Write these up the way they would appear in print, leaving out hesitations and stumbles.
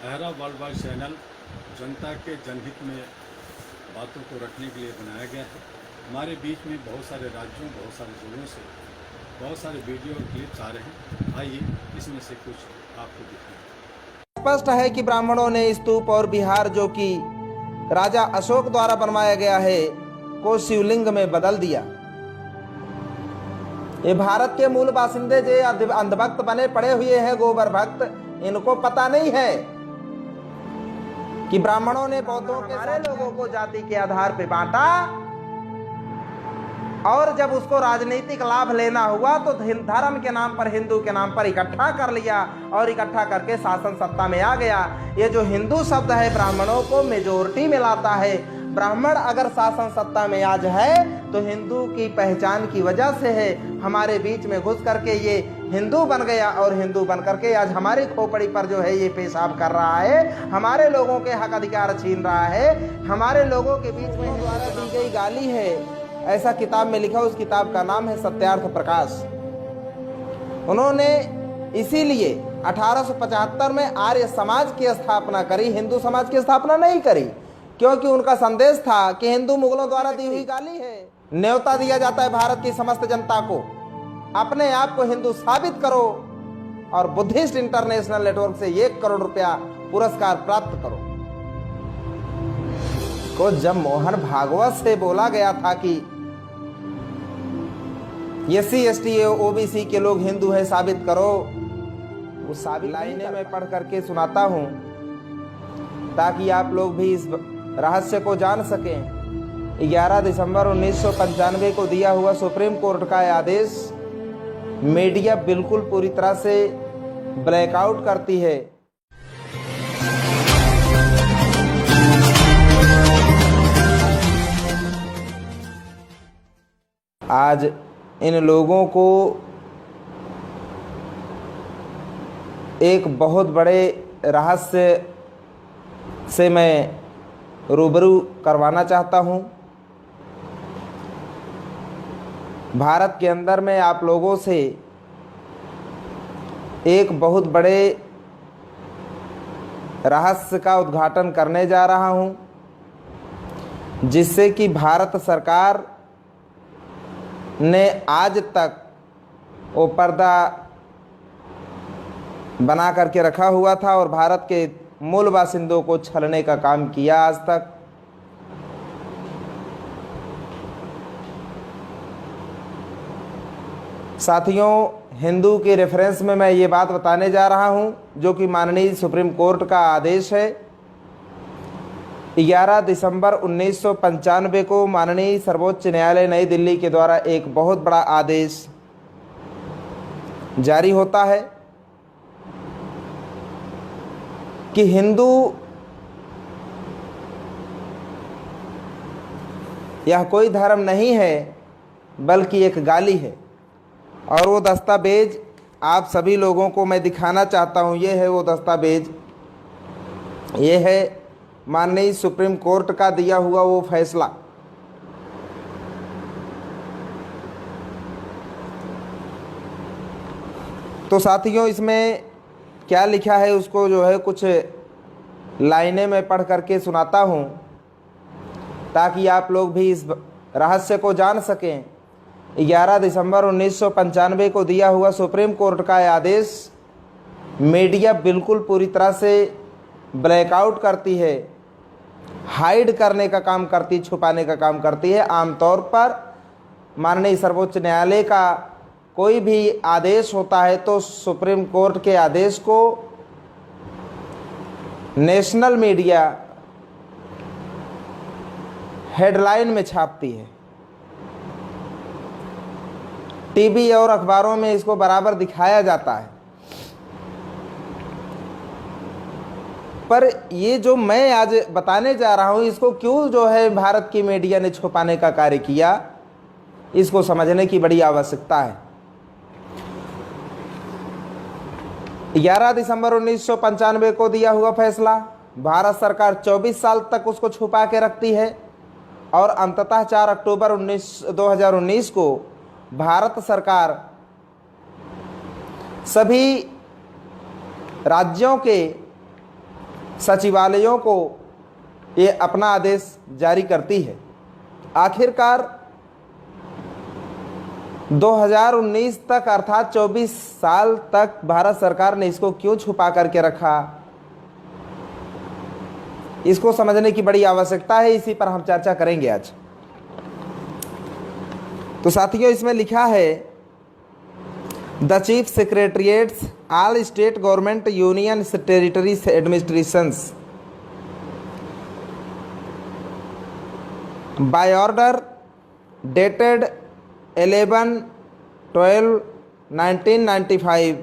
अहरा world wide channel जनता के जनहित में बातों को रखने के लिए बनाया गया है। हमारे बीच में बहुत सारे राज्यों, बहुत सारे जिलों से बहुत सारे वीडियो और क्लिप्स आ रहे हैं। आइए इसमें से कुछ आपको दिखाएं। स्पष्ट है कि ब्राह्मणों ने स्तूप और विहार जो कि राजा अशोक द्वारा बनवाया गया है को शिवलिंग में बदल दिया। ये भारत के मूल बासिंदे जो अंधभक्त बने पड़े हुए हैं, गोबर भक्त, इनको पता नहीं है कि ब्राह्मणों ने बौद्धों के सारे लोगों को जाति के आधार पे बांटा और जब उसको राजनीतिक लाभ लेना हुआ तो धर्म के नाम पर, हिंदू के नाम पर इकट्ठा कर लिया और इकट्ठा करके शासन सत्ता में आ गया। ये जो हिंदू शब्द है ब्राह्मणों को मेजोरिटी में लाता है। ब्राह्मण अगर शासन सत्ता में आज है तो हिंदू की पहचान की वजह से है। हमारे बीच में घुस करके ये हिंदू बन गया और हिंदू बन करके आज हमारी खोपड़ी पर जो है ये पेशाब कर रहा है, हमारे लोगों के हक अधिकार छीन रहा है, हमारे लोगों के बीच में द्वारा दी गई गाली है। ऐसा किताब में लिखा, उस किताब का नाम है सत्यार्थ प्रकाश। उन्होंने इसीलिए 1875 में आर्य समाज की स्थापना करी, हिंदू समाज की स्थापना नहीं करी, क्योंकि उनका संदेश था कि हिंदू मुगलों द्वारा दी हुई गाली है। न्योता दिया जाता है भारत की समस्त जनता को, अपने आप को हिंदू साबित करो और बुद्धिस्ट इंटरनेशनल नेटवर्क से 1 करोड़ रुपया पुरस्कार प्राप्त करो। को जब मोहन भागवत से बोला गया था कि SC ST OBC के लोग हिंदू है, साबित करो, वो साबित लाइनें मैं पढ़ करके सुनाता हूं ताकि आप लोग भी इस रहस्य को जान सकें। 11 दिसंबर 1995 को दिया हुआ सुप्रीम कोर्ट का आदेश मीडिया बिल्कुल पूरी तरह से ब्लैकआउट करती है। आज इन लोगों को एक बहुत बड़े रहस्य से मैं रूबरू करवाना चाहता हूं। भारत के अंदर में आप लोगों से एक बहुत बड़े रहस्य का उद्घाटन करने जा रहा हूं, जिससे कि भारत सरकार ने आज तक वो पर्दा बना करके रखा हुआ था और भारत के मूल बासिंदों को छलने का काम किया आज तक। साथियों, हिंदू के रेफरेंस में मैं ये बात बताने जा रहा हूं जो कि माननीय सुप्रीम कोर्ट का आदेश है। 11 दिसंबर 1995 को माननीय सर्वोच्च न्यायालय नई दिल्ली के द्वारा एक बहुत बड़ा आदेश जारी होता है कि हिंदू यह कोई धर्म नहीं है बल्कि एक गाली है। और वो दस्तावेज आप सभी लोगों को मैं दिखाना चाहता हूँ। ये है वो दस्तावेज, ये है माननीय सुप्रीम कोर्ट का दिया हुआ वो फैसला। तो साथियों, इसमें क्या लिखा है उसको जो है कुछ लाइनें मैं पढ़ करके सुनाता हूं ताकि आप लोग भी इस रहस्य को जान सकें। 11 दिसंबर 1995 को दिया हुआ सुप्रीम कोर्ट का आदेश मीडिया बिल्कुल पूरी तरह से ब्लैकआउट करती है, हाइड करने का काम करती, छुपाने का काम करती है। आमतौर पर माननीय सर्वोच्च न्यायालय का कोई भी आदेश होता है तो सुप्रीम कोर्ट के आदेश को नेशनल मीडिया हेडलाइन में छापती है, टीवी और अखबारों में इसको बराबर दिखाया जाता है। पर ये जो मैं आज बताने जा रहा हूं, इसको क्यों जो है भारत की मीडिया ने छुपाने का कार्य किया, इसको समझने की बड़ी आवश्यकता है। 11 दिसंबर 1995 को दिया हुआ फैसला, भारत सरकार 24 साल तक उसको छुपा के रखती है और अंततः 4 अक्टूबर 2019 को भारत सरकार सभी राज्यों के सचिवालयों को ये अपना आदेश जारी करती है। आखिरकार 2019 तक अर्थात 24 साल तक भारत सरकार ने इसको क्यों छुपा करके रखा, इसको समझने की बड़ी आवश्यकता है। इसी पर हम चर्चा करेंगे आज। तो साथियों, इसमें लिखा है the chief secretariats all state government union territories administrations by order dated 11/12/1995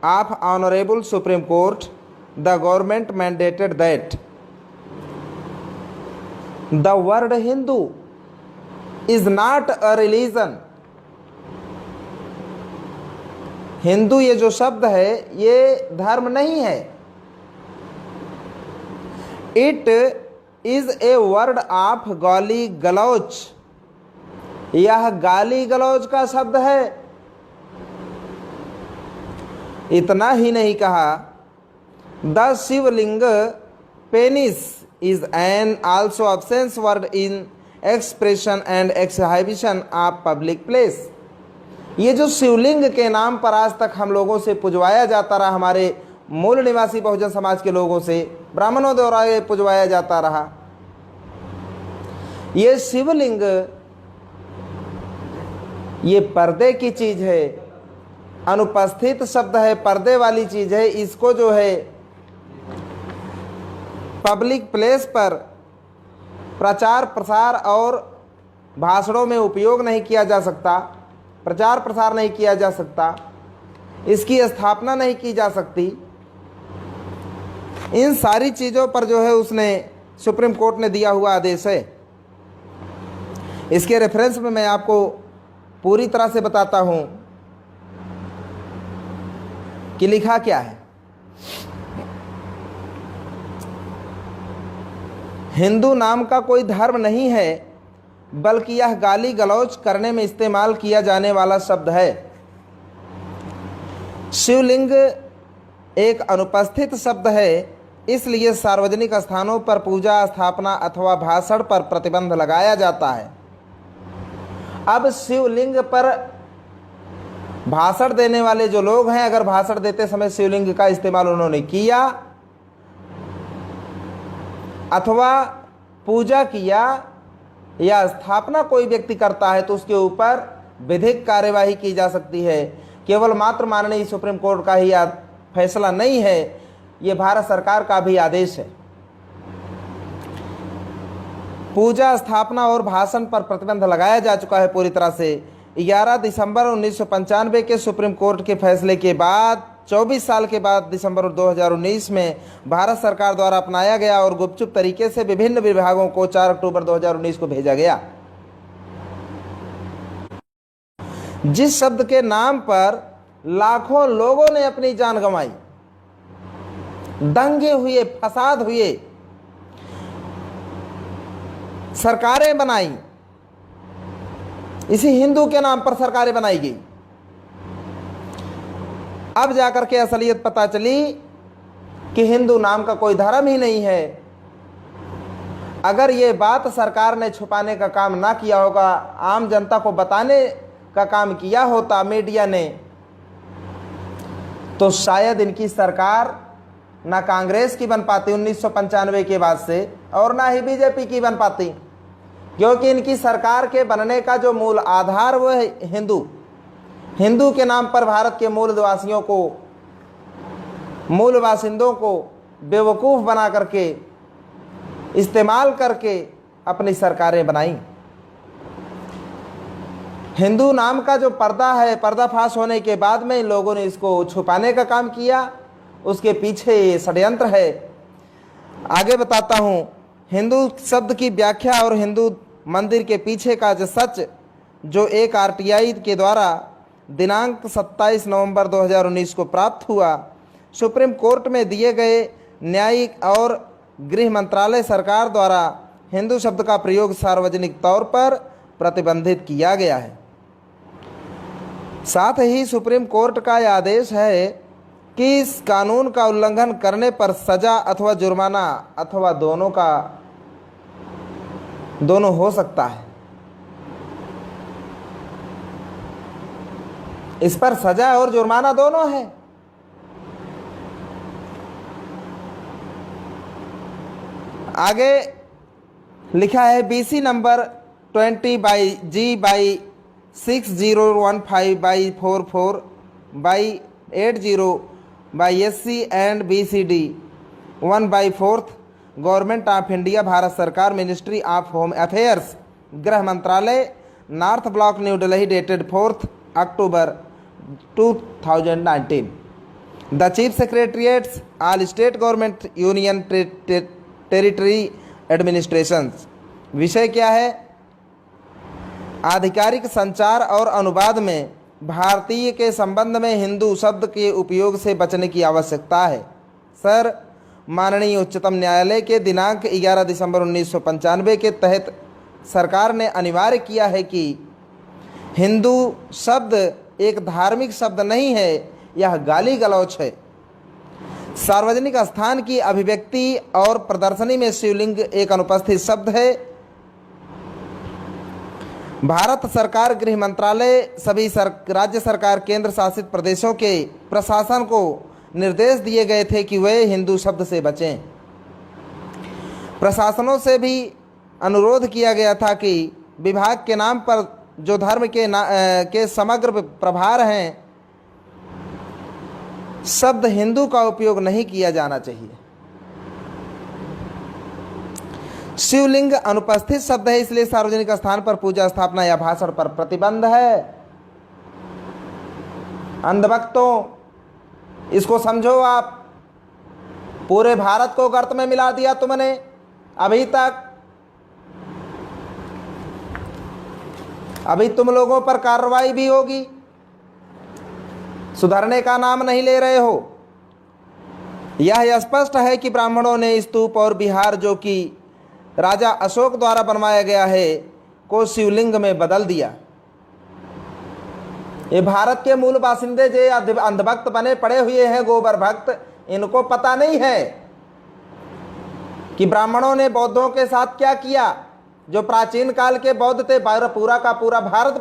of Honorable Supreme Court, the government mandated that the word Hindu is not a religion. Hindu ये जो शब्द है ये धर्म नहीं है। It is a word of गाली गलौज, यह गाली गलौज का शब्द है। इतना ही नहीं कहा, the Shivling penis is an also obscene word in expression and exhibition of public place. ये जो शिवलिंग के नाम पर आज तक हम लोगों से पुजवाया जाता रहा, हमारे मूल निवासी बहुजन समाज के लोगों से, ब्राह्मणों द्वारा ये पुजवाया जाता रहा, ये शिवलिंग ये पर्दे की चीज है, अनुपस्थित शब्द है, पर्दे वाली चीज है। इसको जो है पब्लिक प्लेस पर प्रचार प्रसार और भाषणों में उपयोग नहीं किया जा सकता, प्रचार प्रसार नहीं किया जा सकता, इसकी स्थापना नहीं की जा सकती। इन सारी चीज़ों पर जो है उसने सुप्रीम कोर्ट ने दिया हुआ आदेश है। इसके रेफरेंस में मैं आपको पूरी तरह से बताता हूं कि लिखा क्या है। हिंदू नाम का कोई धर्म नहीं है, बल्कि यह गाली गलौज करने में इस्तेमाल किया जाने वाला शब्द है। शिवलिंग एक अनुपस्थित शब्द है, इसलिए सार्वजनिक स्थानों पर पूजा स्थापना अथवा भाषण पर प्रतिबंध लगाया जाता है। अब शिवलिंग पर भाषण देने वाले जो लोग हैं, अगर भाषण देते समय शिवलिंग का इस्तेमाल उन्होंने किया अथवा पूजा किया या स्थापना कोई व्यक्ति करता है, तो उसके ऊपर विधिक कार्यवाही की जा सकती है। केवल मात्र माननीय सुप्रीम कोर्ट का ही फैसला नहीं है, ये भारत सरकार का भी आदेश है। पूजा स्थापना और भाषण पर प्रतिबंध लगाया जा चुका है पूरी तरह से। 11 दिसंबर 1995 के सुप्रीम कोर्ट के फैसले के बाद 24 साल के बाद दिसंबर 2019 में भारत सरकार द्वारा अपनाया गया और गुपचुप तरीके से विभिन्न विभागों को 4 अक्टूबर 2019 को भेजा गया। जिस शब्द के नाम पर लाखों लोगों ने अपनी जान गंवाई, दंगे हुए, फसाद हुए, सरकारें बनाई, इसी हिंदू के नाम पर सरकारें बनाई गई। अब जाकर के असलियत पता चली कि हिंदू नाम का कोई धर्म ही नहीं है। अगर ये बात सरकार ने छुपाने का काम ना किया होगा, आम जनता को बताने का काम किया होता मीडिया ने, तो शायद इनकी सरकार ना कांग्रेस की बन पाती 1995 के बाद से, और ना ही बीजेपी की बन पाती, क्योंकि इनकी सरकार के बनने का जो मूल आधार वो है हिंदू के नाम पर भारत के मूल निवासियों को, मूल बासिंदों को बेवकूफ़ बना करके, इस्तेमाल करके अपनी सरकारें बनाई। हिंदू नाम का जो पर्दा है, पर्दाफाश होने के बाद में इन लोगों ने इसको छुपाने का काम किया, उसके पीछे षड्यंत्र है। आगे बताता हूँ। हिंदू शब्द की व्याख्या और हिंदू मंदिर के पीछे का जो सच, जो एक आरटीआई के द्वारा दिनांक 27 नवंबर 2019 को प्राप्त हुआ, सुप्रीम कोर्ट में दिए गए न्यायिक और गृह मंत्रालय सरकार द्वारा हिंदू शब्द का प्रयोग सार्वजनिक तौर पर प्रतिबंधित किया गया है। साथ ही सुप्रीम कोर्ट का यह आदेश है कि इस कानून का उल्लंघन करने पर सजा अथवा जुर्माना अथवा दोनों हो सकता है। इस पर सजा और जुर्माना दोनों है। आगे लिखा है BC number 20/G/601/44/80/SC and BCD 1/4 government of India Bharat सरकार मिनिस्ट्री ऑफ होम अफेयर्स गृह मंत्रालय north block new Delhi dated 4 October 2019 the chief secretariats all state government union territory administration. विषय क्या है? आधिकारिक संचार और अनुवाद में भारतीय के संबंध में हिंदू शब्द के उपयोग से बचने की आवश्यकता है। सर, माननीय उच्चतम न्यायालय के दिनांक 11 दिसंबर 1995 के तहत सरकार ने अनिवार्य किया है कि हिंदू शब्द एक धार्मिक शब्द नहीं है, यह गाली गलौच है। सार्वजनिक स्थान की अभिव्यक्ति और प्रदर्शनी में शिवलिंग एक अनुपस्थित शब्द है। भारत सरकार गृह मंत्रालय सभी राज्य सरकार केंद्र शासित प्रदेशों के प्रशासन को निर्देश दिए गए थे कि वे हिंदू शब्द से बचें। प्रशासनों से भी अनुरोध किया गया था कि विभाग के नाम पर जो धर्म के समग्र प्रभार हैं, शब्द हिंदू का उपयोग नहीं किया जाना चाहिए। शिवलिंग अनुपस्थित शब्द है, इसलिए सार्वजनिक स्थान पर पूजा स्थापना या भाषण पर प्रतिबंध है। अंधभक्तों, इसको समझो आप। पूरे भारत को गर्त में मिला दिया तुमने अभी तक। अभी तुम लोगों पर कार्रवाई भी होगी, सुधरने का नाम नहीं ले रहे हो। यह स्पष्ट है कि ब्राह्मणों ने स्तूप और विहार जो कि राजा अशोक द्वारा बनवाया गया है को शिवलिंग में बदल दिया। ये भारत के मूल बासिंदे जो अंधभक्त बने पड़े हुए हैं, गोबर भक्त, इनको पता नहीं है कि ब्राह्मणों ने बौद्धों के साथ क्या किया। जो प्राचीन काल के बौद्ध थे, पूरा का पूरा भारत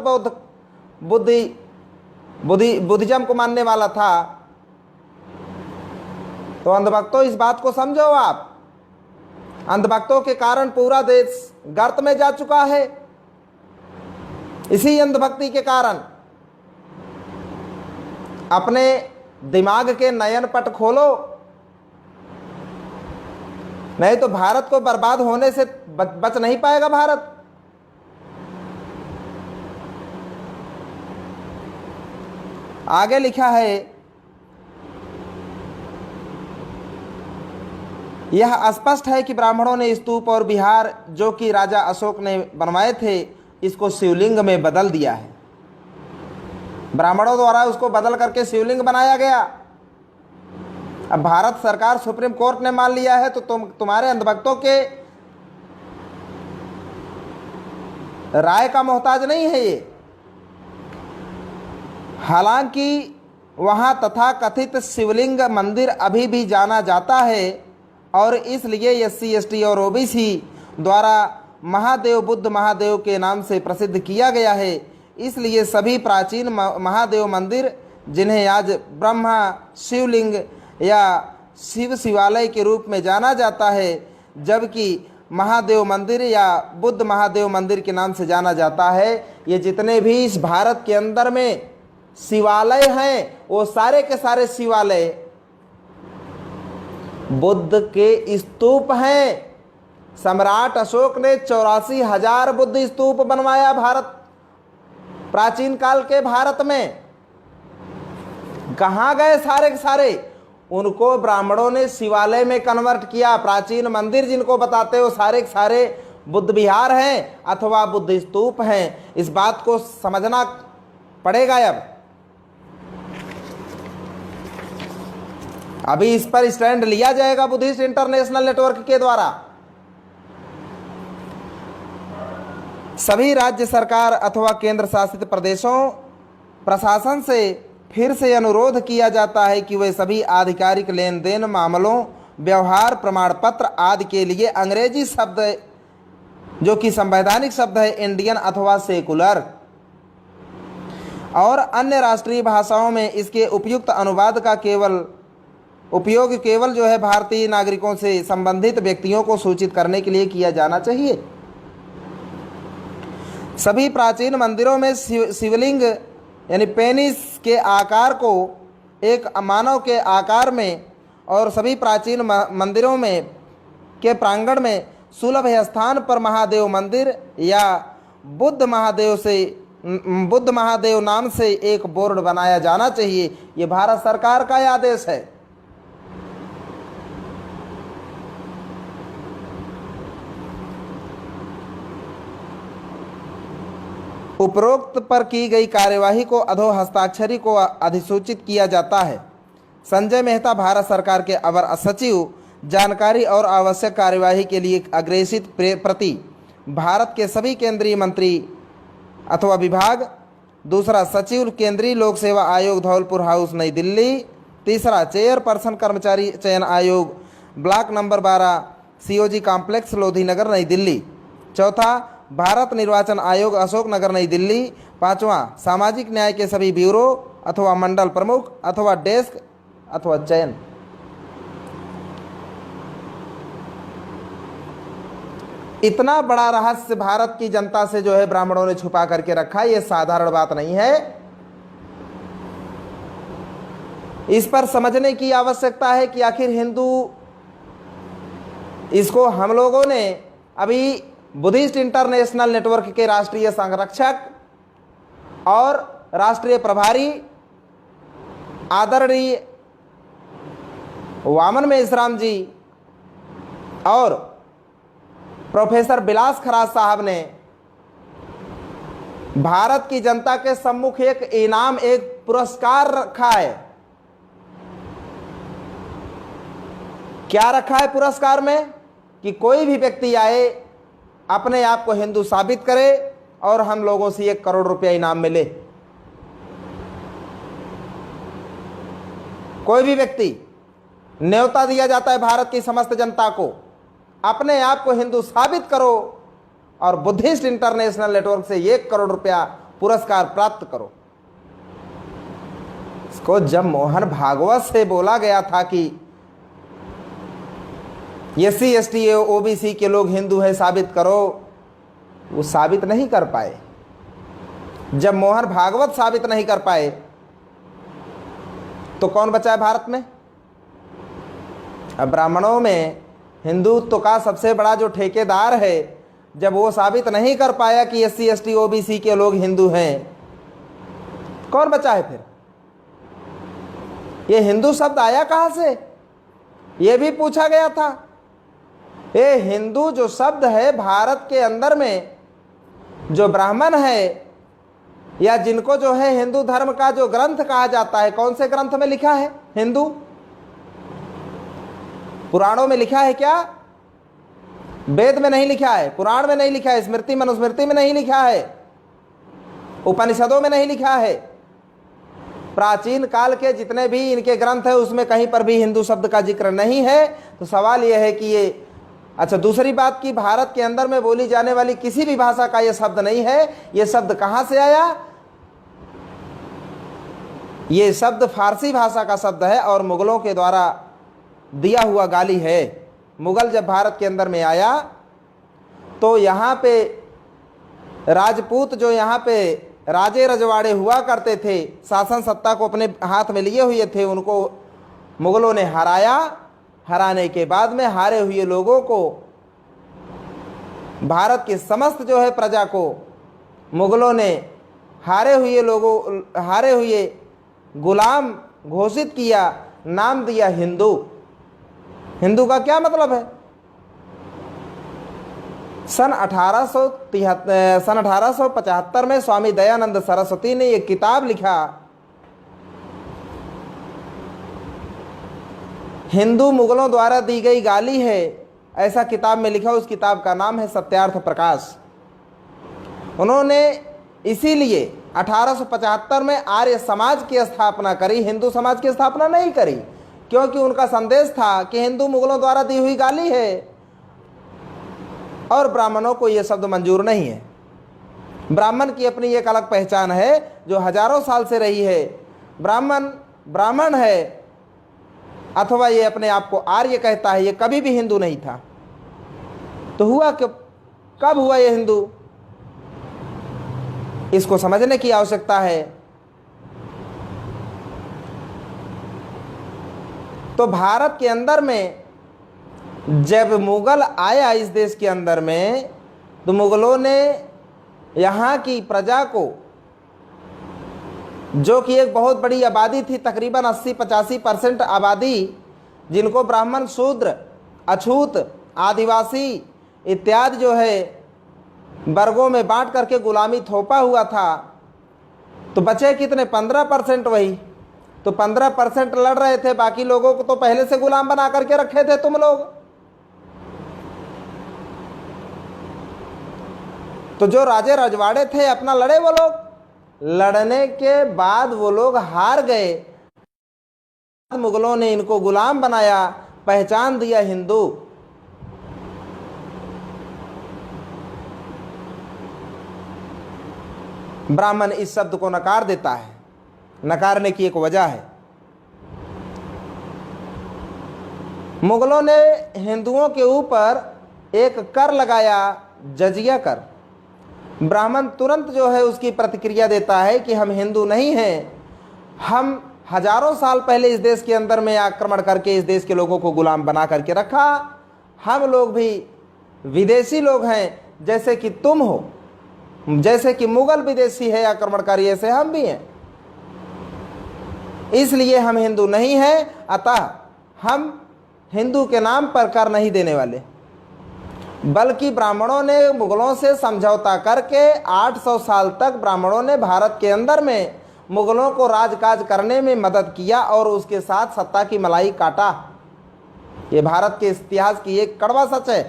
बुद्धिज्म को मानने वाला था। तो अंधभक्तों, इस बात को समझो आप। अंधभक्तों के कारण पूरा देश गर्त में जा चुका है, इसी अंधभक्ति के कारण। अपने दिमाग के नयन पट खोलो, नहीं तो भारत को बर्बाद होने से बच नहीं पाएगा भारत। आगे लिखा है, यह स्पष्ट है कि ब्राह्मणों ने स्तूप और विहार जो कि राजा अशोक ने बनवाए थे, इसको शिवलिंग में बदल दिया है। ब्राह्मणों द्वारा उसको बदल करके शिवलिंग बनाया गया। अब भारत सरकार, सुप्रीम कोर्ट ने मान लिया है, तो तुम्हारे अंधभक्तों के राय का मोहताज नहीं है ये। हालांकि वहां तथाकथित शिवलिंग मंदिर अभी भी जाना जाता है और इसलिए SC ST और OBC द्वारा महादेव बुद्ध महादेव के नाम से प्रसिद्ध किया गया है। इसलिए सभी प्राचीन महादेव मंदिर, जिन्हें आज ब्रह्मा शिवलिंग या शिव शिवालय के रूप में जाना जाता है, जबकि महादेव मंदिर या बुद्ध महादेव मंदिर के नाम से जाना जाता है, ये जितने भी इस भारत के अंदर में शिवालय हैं, वो सारे के सारे शिवालय बुद्ध के स्तूप हैं। सम्राट अशोक ने 84,000 बुद्ध स्तूप बनवाया भारत, प्राचीन काल के भारत में। कहाँ गए सारे के सारे? उनको ब्राह्मणों ने शिवालय में कन्वर्ट किया। प्राचीन मंदिर जिनको बताते हो, सारे के सारे बुद्ध विहार हैं अथवा बुद्ध स्तूप हैं। इस बात को समझना पड़ेगा। अभी इस पर स्टैंड लिया जाएगा बुद्धिस्ट इंटरनेशनल नेटवर्क के द्वारा। सभी राज्य सरकार अथवा केंद्र शासित प्रदेशों प्रशासन से फिर से अनुरोध किया जाता है कि वे सभी आधिकारिक लेन देन मामलों, व्यवहार प्रमाण पत्र आदि के लिए अंग्रेजी शब्द जो कि संवैधानिक शब्द है इंडियन अथवा सेकुलर और अन्य राष्ट्रीय भाषाओं में इसके उपयुक्त अनुवाद का उपयोग केवल जो है भारतीय नागरिकों से संबंधित व्यक्तियों को सूचित करने के लिए किया जाना चाहिए। सभी प्राचीन मंदिरों में शिवलिंग यानी पेनिस के आकार को एक मानव के आकार में और सभी प्राचीन मंदिरों में के प्रांगण में सुलभ स्थान पर महादेव मंदिर या बुद्ध महादेव नाम से एक बोर्ड बनाया जाना चाहिए। ये भारत सरकार का आदेश है। उपरोक्त पर की गई कार्यवाही को अधो हस्ताक्षरी को अधिसूचित किया जाता है। संजय मेहता भारत सरकार के अवर सचिव, जानकारी और आवश्यक कार्यवाही के लिए अग्रेसित प्रति भारत के सभी केंद्रीय मंत्री अथवा विभाग। दूसरा, सचिव केंद्रीय लोक सेवा आयोग धौलपुर हाउस नई दिल्ली। तीसरा, चेयरपर्सन कर्मचारी चयन आयोग block number 12 COG complex Lodhi Nagar Nai Delhi. चौथा, भारत निर्वाचन आयोग अशोक नगर नई दिल्ली। पांचवा, सामाजिक न्याय के सभी ब्यूरो अथवा मंडल प्रमुख अथवा डेस्क अथवा चयन। इतना बड़ा रहस्य भारत की जनता से जो है ब्राह्मणों ने छुपा करके रखा, ये साधारण बात नहीं है। इस पर समझने की आवश्यकता है कि आखिर हिंदू, इसको हम लोगों ने अभी बुद्धिस्ट इंटरनेशनल नेटवर्क के राष्ट्रीय संरक्षक और राष्ट्रीय प्रभारी आदरणीय वामन मेश्राम जी और प्रोफेसर बिलास खराज साहब ने भारत की जनता के सम्मुख एक इनाम, एक पुरस्कार रखा है। क्या रखा है पुरस्कार में? कि कोई भी व्यक्ति आए, अपने आप को हिंदू साबित करे और हम लोगों से 1 करोड़ रुपया इनाम मिले। कोई भी व्यक्ति, न्योता दिया जाता है भारत की समस्त जनता को, अपने आप को हिंदू साबित करो और बुद्धिस्ट इंटरनेशनल नेटवर्क से 1 करोड़ रुपया पुरस्कार प्राप्त करो। इसको जब मोहन भागवत से बोला गया था कि SC ST OBC के लोग हिंदू है, साबित करो, वो साबित नहीं कर पाए। जब मोहन भागवत साबित नहीं कर पाए तो कौन बचा है भारत में? अब ब्राह्मणों में हिंदुत्व का सबसे बड़ा जो ठेकेदार है, जब वो साबित नहीं कर पाया कि SC ST OBC के लोग हिंदू हैं, कौन बचा है फिर? ये हिंदू शब्द आया कहां से, ये भी पूछा गया था। ये हिंदू जो शब्द है, भारत के अंदर में जो ब्राह्मण है या जिनको जो है हिंदू धर्म का जो ग्रंथ कहा जाता है, कौन से ग्रंथ में लिखा है? हिंदू पुराणों में लिखा है क्या? वेद में नहीं लिखा है, पुराण में नहीं लिखा है, स्मृति मनुस्मृति में नहीं लिखा है, उपनिषदों में नहीं लिखा है। प्राचीन काल के जितने भी इनके ग्रंथ है उसमें कहीं पर भी हिंदू शब्द का जिक्र नहीं है। तो सवाल यह है कि ये, अच्छा, दूसरी बात कि भारत के अंदर में बोली जाने वाली किसी भी भाषा का यह शब्द नहीं है। यह शब्द कहां से आया? यह शब्द फारसी भाषा का शब्द है और मुगलों के द्वारा दिया हुआ गाली है। मुगल जब भारत के अंदर में आया तो यहाँ पे राजपूत जो यहाँ पे राजे रजवाड़े हुआ करते थे, शासन सत्ता को अपने हाथ में लिए हुए थे, उनको मुगलों ने हराया। हराने के बाद में हारे हुए लोगों को, भारत की समस्त जो है प्रजा को मुगलों ने हारे हुए गुलाम घोषित किया, नाम दिया हिंदू। हिंदू का क्या मतलब है? सन 1875 में स्वामी दयानंद सरस्वती ने एक किताब लिखा, हिंदू मुगलों द्वारा दी गई गाली है, ऐसा किताब में लिखा। उस किताब का नाम है सत्यार्थ प्रकाश। उन्होंने इसीलिए 1875 में आर्य समाज की स्थापना करी, हिंदू समाज की स्थापना नहीं करी, क्योंकि उनका संदेश था कि हिंदू मुगलों द्वारा दी हुई गाली है और ब्राह्मणों को यह शब्द मंजूर नहीं है। ब्राह्मण की अपनी एक अलग पहचान है जो हजारों साल से रही है। ब्राह्मण ब्राह्मण है अथवा ये अपने आप को आर्य कहता है, ये कभी भी हिंदू नहीं था। तो हुआ कि कब हुआ ये हिंदू, इसको समझने की आवश्यकता है। तो भारत के अंदर में जब मुगल आया इस देश के अंदर में, तो मुगलों ने यहाँ की प्रजा को, जो कि एक बहुत बड़ी आबादी थी, तकरीबन 80-85% आबादी, जिनको ब्राह्मण, शूद्र, अछूत, आदिवासी इत्यादि जो है वर्गों में बांट करके गुलामी थोपा हुआ था। तो बचे कितने? 15% वही। तो 15% लड़ रहे थे, बाकी लोगों को तो पहले से गुलाम बना करके रखे थे तुम लोग। तो जो राजे रजवाड़े थे अपना लड़े वो लोग, लड़ने के बाद वो लोग हार गए। मुगलों ने इनको गुलाम बनाया, पहचान दिया हिंदू। ब्राह्मण इस शब्द को नकार देता है। नकारने की एक वजह है, मुगलों ने हिंदुओं के ऊपर एक कर लगाया, जजिया कर। ब्राह्मण तुरंत जो है उसकी प्रतिक्रिया देता है कि हम हिंदू नहीं हैं, हम हजारों साल पहले इस देश के अंदर में आक्रमण करके इस देश के लोगों को गुलाम बना करके रखा। हम लोग भी विदेशी लोग हैं, जैसे कि तुम हो, जैसे कि मुगल विदेशी है आक्रमणकारी, ऐसे हम भी हैं। इसलिए हम हिंदू नहीं हैं, अतः हम हिंदू के नाम पर कर नहीं देने वाले। बल्कि ब्राह्मणों ने मुगलों से समझौता करके 800 साल तक ब्राह्मणों ने भारत के अंदर में मुगलों को राजकाज करने में मदद किया और उसके साथ सत्ता की मलाई काटा। ये भारत के इतिहास की एक कड़वा सच है।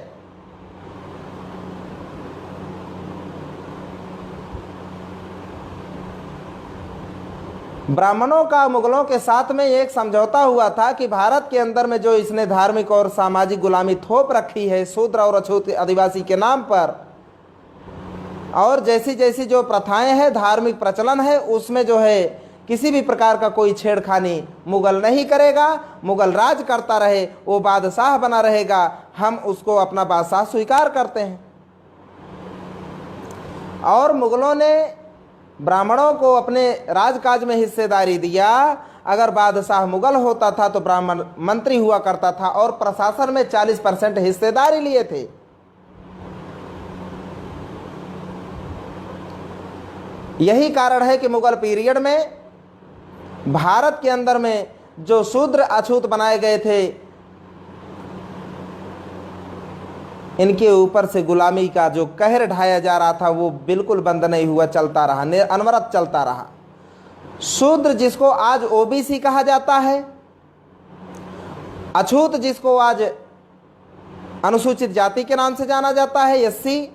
ब्राह्मणों का मुगलों के साथ में एक समझौता हुआ था कि भारत के अंदर में जो इसने धार्मिक और सामाजिक गुलामी थोप रखी है शूद्र और अछूत आदिवासी के नाम पर, और जैसी जैसी जो प्रथाएं हैं, धार्मिक प्रचलन है, उसमें जो है किसी भी प्रकार का कोई छेड़खानी मुगल नहीं करेगा। मुगल राज करता रहे, वो बादशाह बना रहेगा, हम उसको अपना बादशाह स्वीकार करते हैं। और मुगलों ने ब्राह्मणों को अपने राजकाज में हिस्सेदारी दिया। अगर बादशाह मुगल होता था तो ब्राह्मण मंत्री हुआ करता था और प्रशासन में 40% हिस्सेदारी लिए थे। यही कारण है कि मुगल पीरियड में भारत के अंदर में जो शूद्र अछूत बनाए गए थे, इनके ऊपर से गुलामी का जो कहर ढाया जा रहा था वो बिल्कुल बंद नहीं हुआ, चलता रहा, अनवरत चलता रहा। शूद्र जिसको आज ओबीसी कहा जाता है, अछूत जिसको आज अनुसूचित जाति के नाम से जाना जाता है, एससी,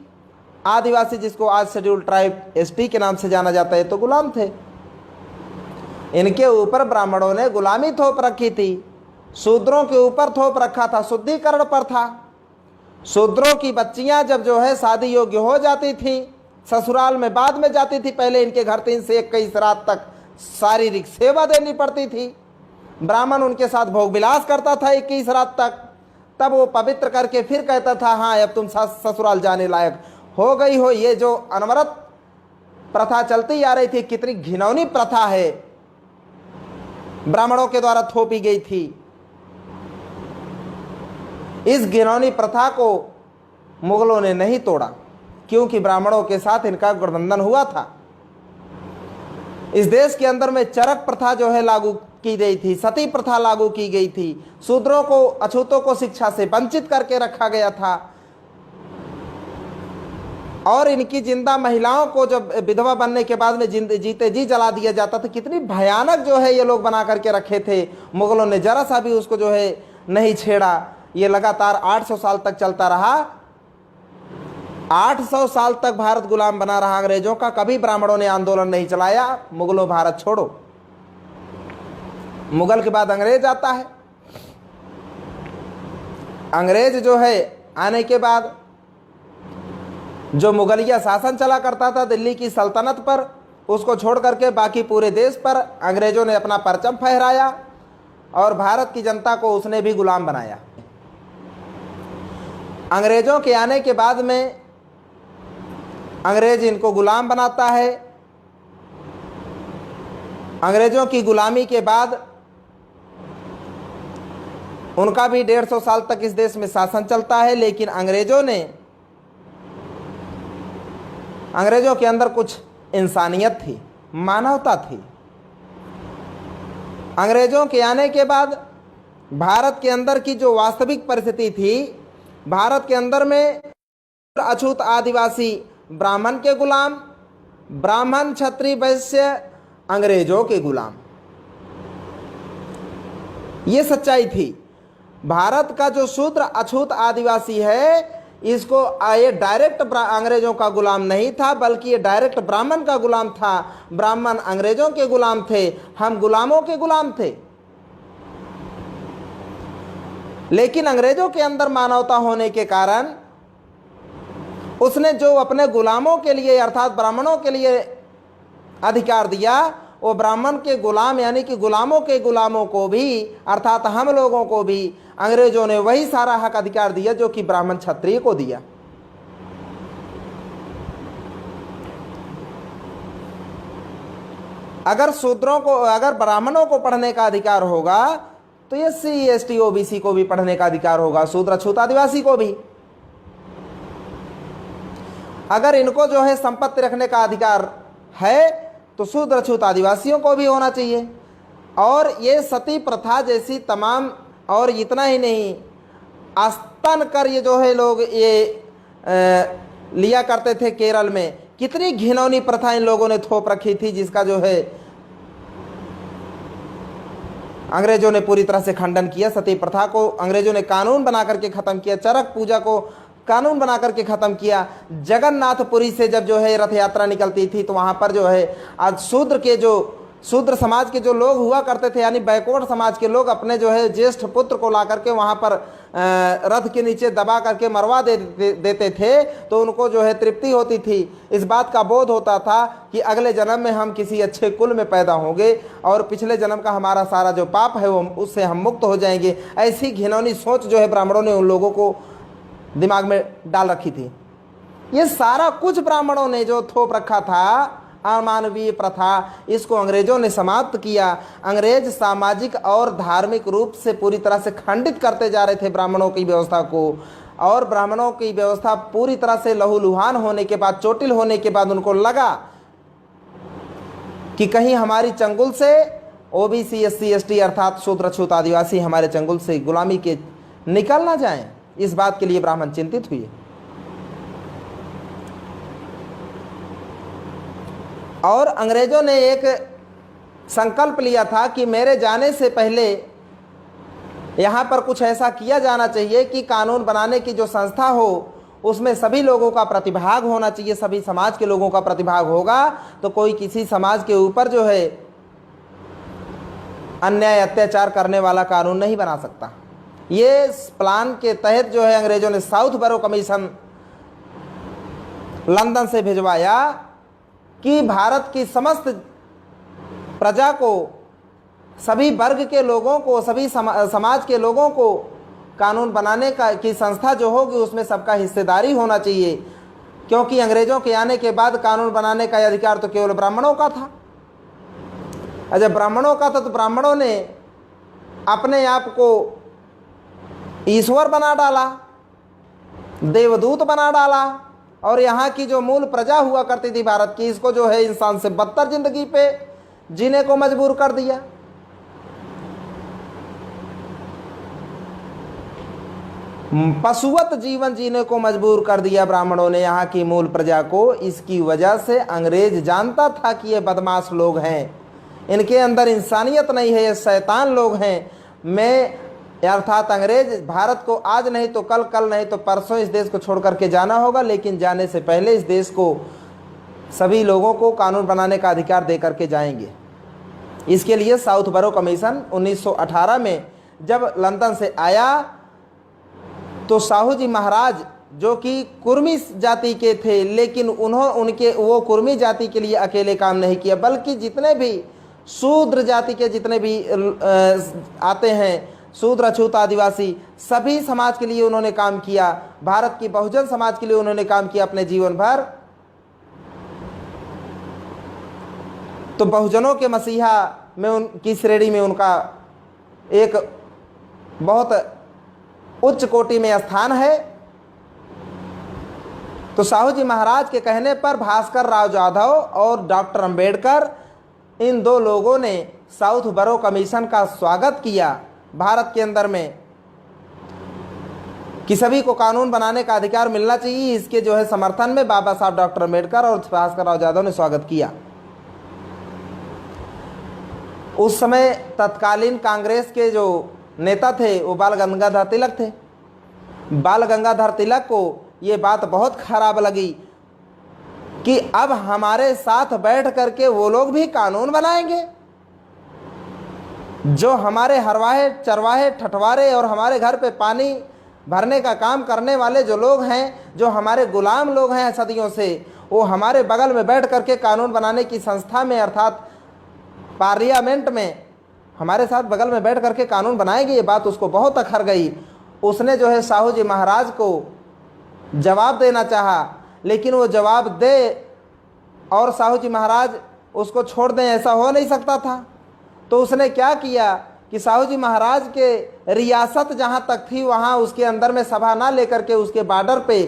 आदिवासी जिसको आज शेड्यूल ट्राइब एसटी के नाम से जाना जाता है, तो गुलाम थे। इनके ऊपर ब्राह्मणों ने गुलामी थोप रखी थी, शूद्रों के ऊपर थोप रखा था, शुद्धिकरण पर था। शूद्रों की बच्चियां जब जो है शादी योग्य हो जाती थी, ससुराल में बाद में जाती थी, पहले इनके घर 3 से 21 रात तक शारीरिक सेवा देनी पड़ती थी। ब्राह्मण उनके साथ भोग विलास करता था 21 रात तक, तब वो पवित्र करके फिर कहता था हाँ अब तुम ससुराल जाने लायक हो गई हो। ये जो अनवरत प्रथा चलती आ रही थी, कितनी घिनौनी प्रथा है, ब्राह्मणों के द्वारा थोपी गई थी। इस घिनौनी प्रथा को मुगलों ने नहीं तोड़ा, क्योंकि ब्राह्मणों के साथ इनका गठबंधन हुआ था। इस देश के अंदर में चरक प्रथा जो है लागू की गई थी, सती प्रथा लागू की गई थी, शूद्रों को, अछूतों को शिक्षा से वंचित करके रखा गया था, और इनकी जिंदा महिलाओं को जब विधवा बनने के बाद में जीते जी जला दिया जाता था। कितनी भयानक जो है ये लोग बना करके रखे थे। मुगलों ने जरा सा भी उसको जो है नहीं छेड़ा। ये लगातार 800 साल तक चलता रहा। 800 साल तक भारत गुलाम बना रहा अंग्रेजों का। कभी ब्राह्मणों ने आंदोलन नहीं चलाया, मुगलों भारत छोड़ो। मुगल के बाद अंग्रेज आता है। अंग्रेज जो है आने के बाद जो मुगलिया शासन चला करता था दिल्ली की सल्तनत पर, उसको छोड़ करके बाकी पूरे देश पर अंग्रेजों ने अपना परचम फहराया और भारत की जनता को उसने भी गुलाम बनाया। अंग्रेजों के आने के बाद में अंग्रेज इनको गुलाम बनाता है। अंग्रेजों की गुलामी के बाद उनका भी 150 साल तक इस देश में शासन चलता है, लेकिन अंग्रेजों के अंदर कुछ इंसानियत थी, मानवता थी। अंग्रेजों के आने के बाद भारत के अंदर की जो वास्तविक परिस्थिति थी, भारत के अंदर में अछूत आदिवासी ब्राह्मण के गुलाम, ब्राह्मण क्षत्रिय वैश्य अंग्रेजों के गुलाम, ये सच्चाई थी। भारत का जो शूद्र अछूत आदिवासी है, इसको ये डायरेक्ट अंग्रेजों का गुलाम नहीं था, बल्कि ये डायरेक्ट ब्राह्मण का गुलाम था। ब्राह्मण अंग्रेजों के गुलाम थे, हम गुलामों के गुलाम थे। लेकिन अंग्रेजों के अंदर मानवता होने के कारण उसने जो अपने गुलामों के लिए अर्थात ब्राह्मणों के लिए अधिकार दिया, वो ब्राह्मण के गुलाम यानी कि गुलामों के गुलामों को भी अर्थात हम लोगों को भी अंग्रेजों ने वही सारा हक अधिकार दिया जो कि ब्राह्मण क्षत्रिय को दिया। अगर ब्राह्मणों को पढ़ने का अधिकार होगा तो SC ST OBC को भी पढ़ने का अधिकार होगा, शूद्र अछूत आदिवासी को भी। अगर इनको जो है संपत्ति रखने का अधिकार है तो शूद्र अछूत आदिवासियों को भी होना चाहिए। और ये सती प्रथा जैसी तमाम, और इतना ही नहीं, आस्तन कर ये जो है लोग ये लिया करते थे केरल में, कितनी घिनौनी प्रथा इन लोगों ने थोप रखी थी, जिसका जो है अंग्रेजों ने पूरी तरह से खंडन किया। सती प्रथा को अंग्रेजों ने कानून बना करके ख़त्म किया, चरक पूजा को कानून बना करके ख़त्म किया। जगन्नाथपुरी से जब जो है रथ यात्रा निकलती थी तो वहाँ पर जो है आज शूद्र समाज के जो लोग हुआ करते थे, यानी बैकवर्ड समाज के लोग अपने जो है ज्येष्ठ पुत्र को ला करके वहाँ पर रथ के नीचे दबा करके मरवा देते थे, तो उनको जो है तृप्ति होती थी। इस बात का बोध होता था कि अगले जन्म में हम किसी अच्छे कुल में पैदा होंगे और पिछले जन्म का हमारा सारा जो पाप है वो उससे हम मुक्त हो जाएंगे। ऐसी घिनौनी सोच जो है ब्राह्मणों ने उन लोगों को दिमाग में डाल रखी थी। ये सारा कुछ ब्राह्मणों ने जो थोप रखा था अमानवीय प्रथा, इसको अंग्रेजों ने समाप्त किया। अंग्रेज सामाजिक और धार्मिक रूप से पूरी तरह से खंडित करते जा रहे थे ब्राह्मणों की व्यवस्था को, और ब्राह्मणों की व्यवस्था पूरी तरह से लहूलुहान होने के बाद, चोटिल होने के बाद उनको लगा कि कहीं हमारी चंगुल से OBC SC ST अर्थात शूद्र अछूत आदिवासी हमारे चंगुल से गुलामी के निकल ना जाएं। इस बात के लिए ब्राह्मण चिंतित हुए और अंग्रेजों ने एक संकल्प लिया था कि मेरे जाने से पहले यहाँ पर कुछ ऐसा किया जाना चाहिए कि कानून बनाने की जो संस्था हो उसमें सभी लोगों का प्रतिभाग होना चाहिए, सभी समाज के लोगों का प्रतिभाग होगा तो कोई किसी समाज के ऊपर जो है अन्याय अत्याचार करने वाला कानून नहीं बना सकता। ये प्लान के तहत जो है अंग्रेजों ने साउथ बरो कमीशन लंदन से भिजवाया कि भारत की समस्त प्रजा को, सभी वर्ग के लोगों को, सभी समाज के लोगों को कानून बनाने की संस्था जो होगी उसमें सबका हिस्सेदारी होना चाहिए, क्योंकि अंग्रेजों के आने के बाद कानून बनाने का अधिकार तो केवल ब्राह्मणों का था। जब ब्राह्मणों का था तो ब्राह्मणों ने अपने आप को ईश्वर बना डाला, देवदूत बना डाला, और यहाँ की जो मूल प्रजा हुआ करती थी भारत की, इसको जो है इंसान से बदतर जिंदगी पे जीने को मजबूर कर दिया। पशुवत जीवन जीने को मजबूर कर दिया ब्राह्मणों ने यहाँ की मूल प्रजा को। इसकी वजह से अंग्रेज जानता था कि ये बदमाश लोग हैं, इनके अंदर इंसानियत नहीं है, ये शैतान लोग हैं। मैं अर्थात अंग्रेज भारत को आज नहीं तो कल, कल नहीं तो परसों इस देश को छोड़ करके जाना होगा, लेकिन जाने से पहले इस देश को सभी लोगों को कानून बनाने का अधिकार दे करके जाएंगे। इसके लिए साउथ बरो कमीशन 1918 में जब लंदन से आया तो साहू जी महाराज जो कि कुर्मी जाति के थे, लेकिन उनके वो कुर्मी जाति के लिए अकेले काम नहीं किया, बल्कि जितने भी शूद्र जाति के जितने भी आते हैं, शूद्र अछूत आदिवासी, सभी समाज के लिए उन्होंने काम किया। भारत की बहुजन समाज के लिए उन्होंने काम किया अपने जीवन भर। तो बहुजनों के मसीहा में उनकी श्रेणी में उनका एक बहुत उच्च कोटि में स्थान है। तो साहू जी महाराज के कहने पर भास्कर राव जाधव और डॉक्टर अंबेडकर, इन दो लोगों ने साउथ बरो कमीशन का स्वागत किया भारत के अंदर में कि सभी को कानून बनाने का अधिकार मिलना चाहिए। इसके जो है समर्थन में बाबा साहब डॉक्टर अंबेडकर और भास्कर राव जाधव ने स्वागत किया। उस समय तत्कालीन कांग्रेस के जो नेता थे वो बाल गंगाधर तिलक थे। बाल गंगाधर तिलक को ये बात बहुत खराब लगी कि अब हमारे साथ बैठ करके वो लोग भी कानून बनाएंगे। जो हमारे हरवाहे, चरवाहे, ठठवारे और हमारे घर पे पानी भरने का काम करने वाले जो लोग हैं, जो हमारे गुलाम लोग हैं सदियों से, वो हमारे बगल में बैठ करके कानून बनाने की संस्था में अर्थात पार्लियामेंट में हमारे साथ बगल में बैठ करके कानून बनाएंगे। ये बात उसको बहुत अखर गई। उसने जो है साहू जी महाराज को जवाब देना चाहा, लेकिन वो जवाब दे और साहू जी महाराज उसको छोड़ दें, ऐसा हो नहीं सकता था। तो उसने क्या किया कि साहू जी महाराज के रियासत जहाँ तक थी वहाँ उसके अंदर में सभा ना लेकर के उसके बॉर्डर पे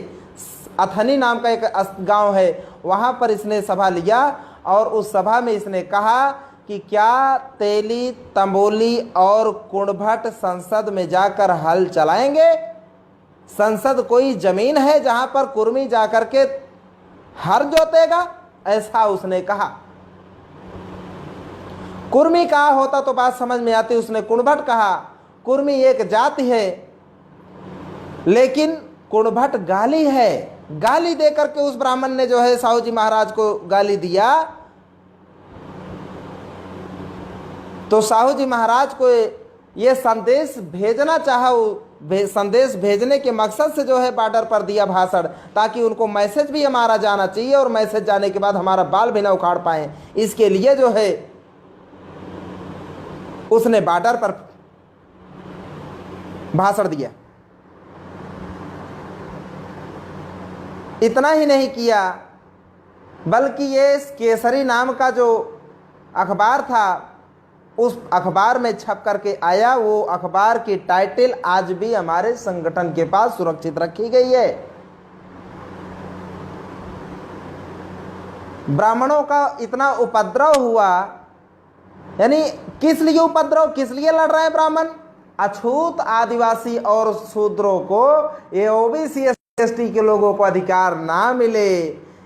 अथनी नाम का एक गांव है, वहाँ पर इसने सभा लिया और उस सभा में इसने कहा कि क्या तेली, तंबोली और कुणभट संसद में जाकर हल चलाएंगे? संसद कोई जमीन है जहां पर कुर्मी जाकर के हर जोतेगा? ऐसा उसने कहा। कुर्मी कहा होता तो बात समझ में आती, उसने कुणभट कहा। कुर्मी एक जाति है, लेकिन कुणभट गाली है। गाली देकर के उस ब्राह्मण ने जो है साहू जी महाराज को गाली दिया। तो साहू जी महाराज को ये संदेश भेजना चाहा, संदेश भेजने के मकसद से जो है बॉर्डर पर दिया भाषण, ताकि उनको मैसेज भी हमारा जाना चाहिए और मैसेज जाने के बाद हमारा बाल भी ना उखाड़ पाए। इसके लिए जो है उसने बॉर्डर पर भाषण दिया। इतना ही नहीं किया, बल्कि ये केसरी नाम का जो अखबार था उस अखबार में छप करके आया। वो अखबार की टाइटल आज भी हमारे संगठन के पास सुरक्षित रखी गई है। ब्राह्मणों का इतना उपद्रव हुआ, यानी किस लिए उपद्रव, किस लिए लड़ रहे हैं ब्राह्मण? अछूत आदिवासी और शूद्रों को, ये ओबीसी एसटी के लोगों को अधिकार ना मिले,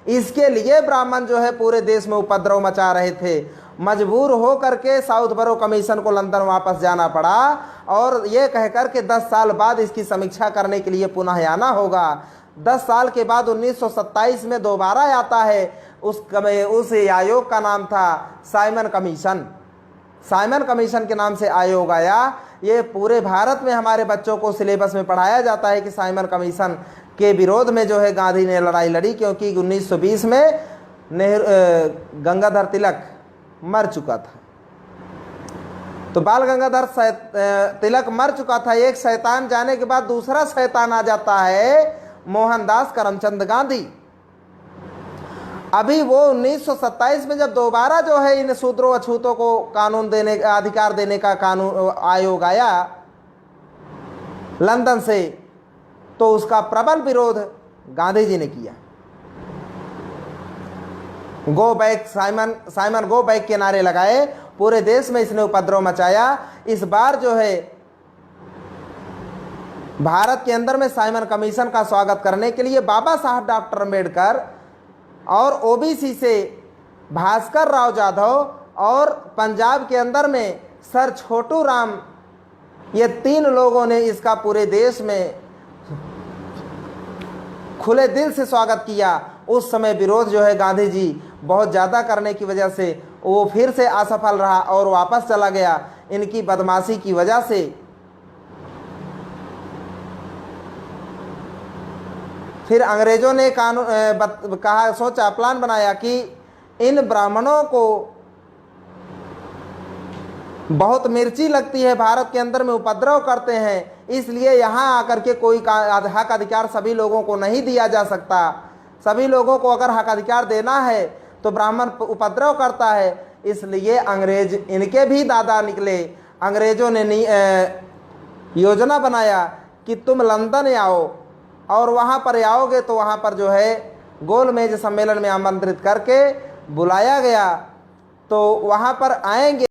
इसके लिए ब्राह्मण जो है पूरे देश में उपद्रव मचा रहे थे। मजबूर हो करके साउथ बरो कमीशन को लंदन वापस जाना पड़ा और ये कहकर के 10 साल बाद इसकी समीक्षा करने के लिए पुनः आना होगा। 10 साल के बाद 1927 में दोबारा आता है। उस आयोग का नाम था साइमन कमीशन। साइमन कमीशन के नाम से आयोग आया। ये पूरे भारत में हमारे बच्चों को सिलेबस में पढ़ाया जाता है कि साइमन कमीशन के विरोध में जो है गांधी ने लड़ाई लड़ी, क्योंकि 1920 में गंगाधर तिलक मर चुका था। तो बाल गंगाधर तिलक मर चुका था। एक शैतान जाने के बाद दूसरा शैतान आ जाता है, मोहनदास करमचंद गांधी। अभी वो 1927 में जब दोबारा जो है इन शूद्रों अछूतों को कानून देने का, अधिकार देने का कानून आयोग आया लंदन से, तो उसका प्रबल विरोध गांधी जी ने किया। Go back Simon go back के नारे लगाए। पूरे देश में इसने उपद्रव मचाया। इस बार जो है भारत के अंदर में साइमन कमीशन का स्वागत करने के लिए बाबा साहब डॉक्टर अंबेडकर और ओबीसी से भास्कर राव जाधव और पंजाब के अंदर में सर छोटू राम ये 3 लोगों ने इसका पूरे देश में खुले दिल से स्वागत किया। उस समय विरोध जो है गांधी जी बहुत ज़्यादा करने की वजह से वो फिर से असफल रहा और वापस चला गया इनकी बदमाशी की वजह से। फिर अंग्रेजों ने सोचा, प्लान बनाया कि इन ब्राह्मणों को बहुत मिर्ची लगती है, भारत के अंदर में उपद्रव करते हैं, इसलिए यहाँ आकर के कोई हक अधिकार सभी लोगों को नहीं दिया जा सकता। सभी लोगों को अगर हक अधिकार देना है तो ब्राह्मण उपद्रव करता है, इसलिए अंग्रेज इनके भी दादा निकले। अंग्रेजों ने योजना बनाया कि तुम लंदन आओ और वहाँ पर आओगे तो वहाँ पर जो है गोलमेज सम्मेलन में आमंत्रित करके बुलाया गया, तो वहाँ पर आएंगे।